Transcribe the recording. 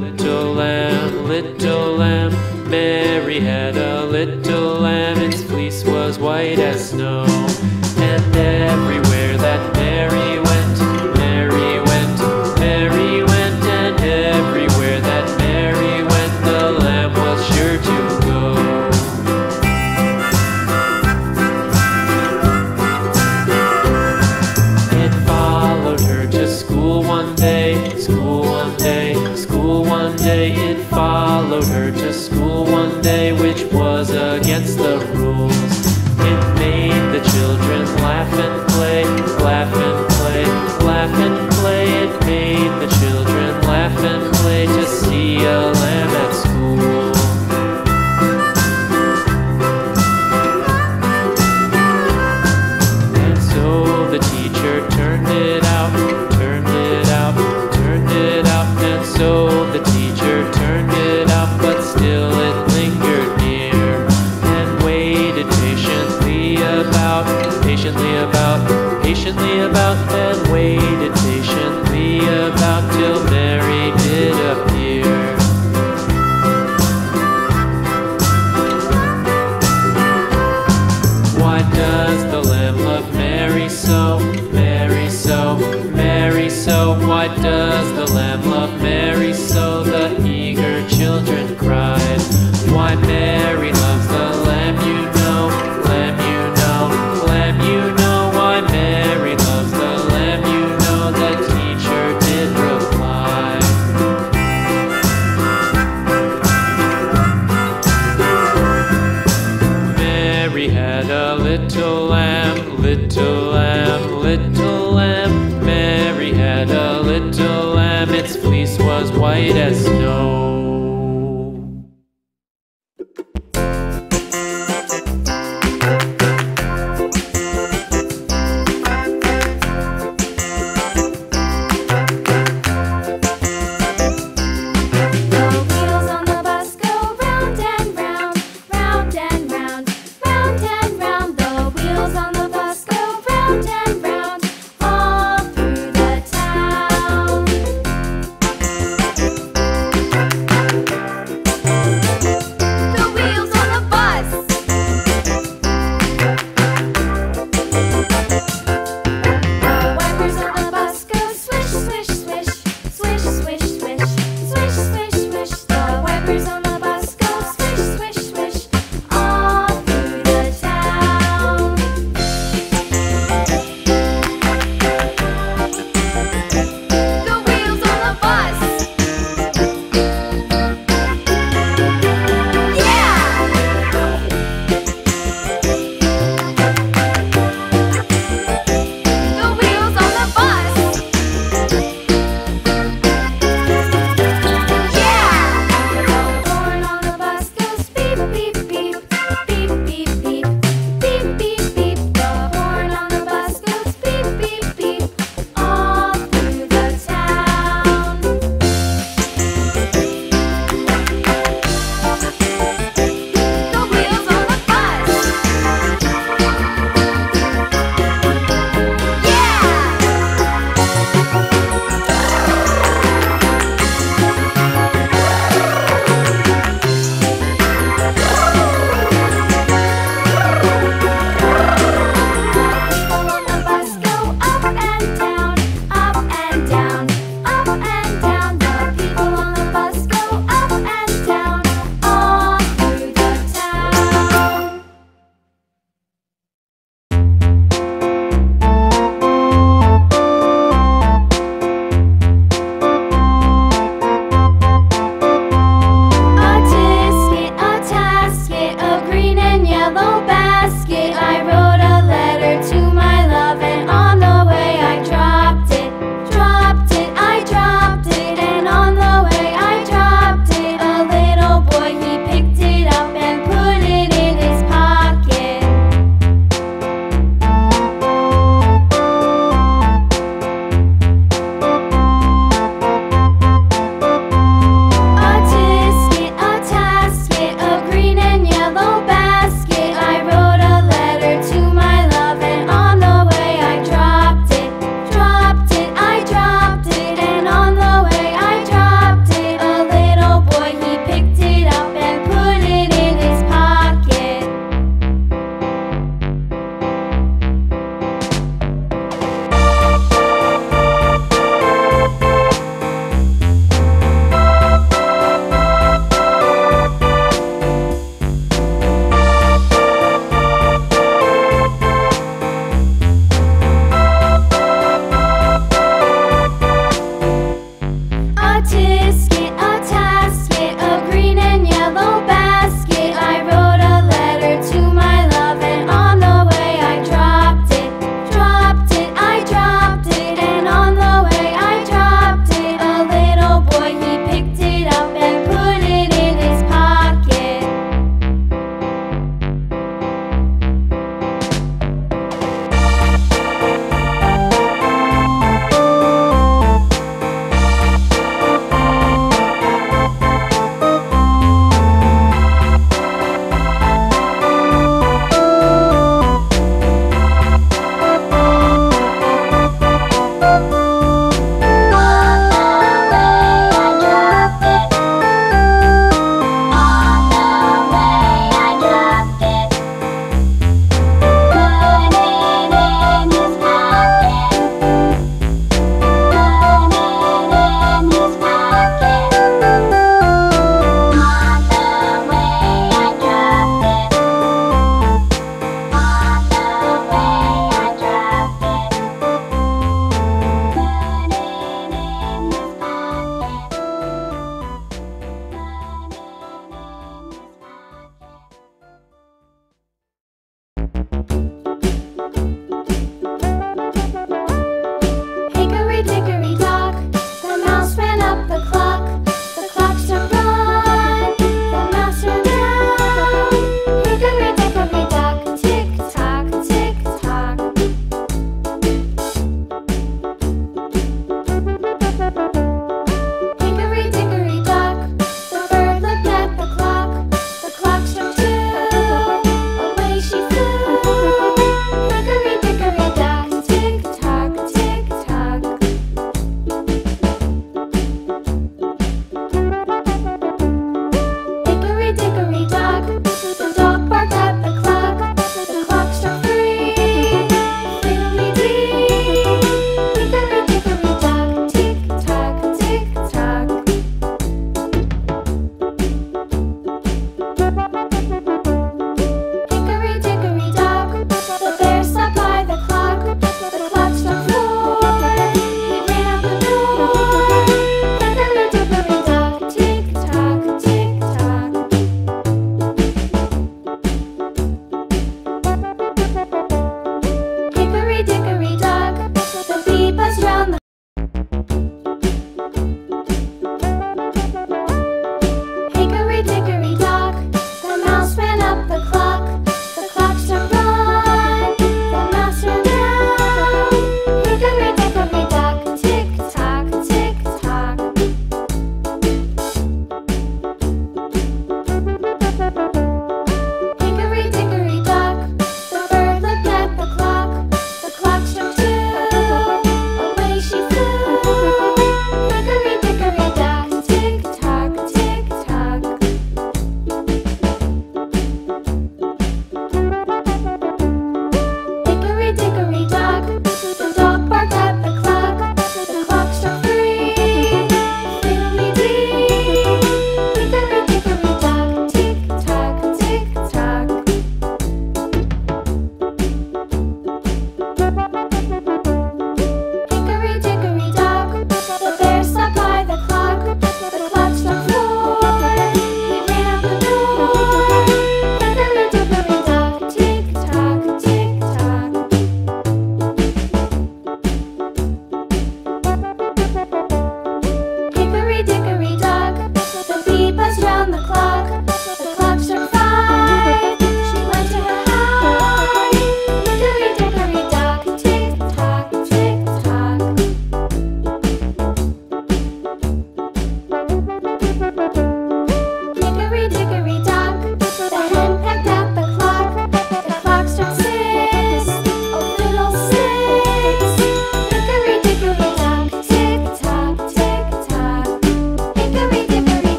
little lamb, little lamb. Mary had a little lamb, its fleece was white as snow. And everywhere that Mary went, Mary went, Mary went. And everywhere that Mary went, the lamb was sure to go. It followed her to school one day, school one day, school one day. It followed her to school one day, which was against the rules. It made the children laugh and play, laugh and play, laugh and play. It made the children laugh and play to see a lamb at school. And so the teacher turned it out, turned it out, turned it out. And so the teacher turned it out, but still it lingered near and waited patiently about, patiently about, patiently about, and waited patiently about till Mary did appear. Why does the lamb love Mary so, Mary so, Mary so? Why does the lamb love Mary so? The eager children cried. Why Mary loves the lamb, you know, lamb, you know, lamb, you know. Why Mary loves the lamb, you know, the teacher did reply. Mary had a little lamb, little lamb, little lamb. Mary had a little lamb, its fleece was white as snow.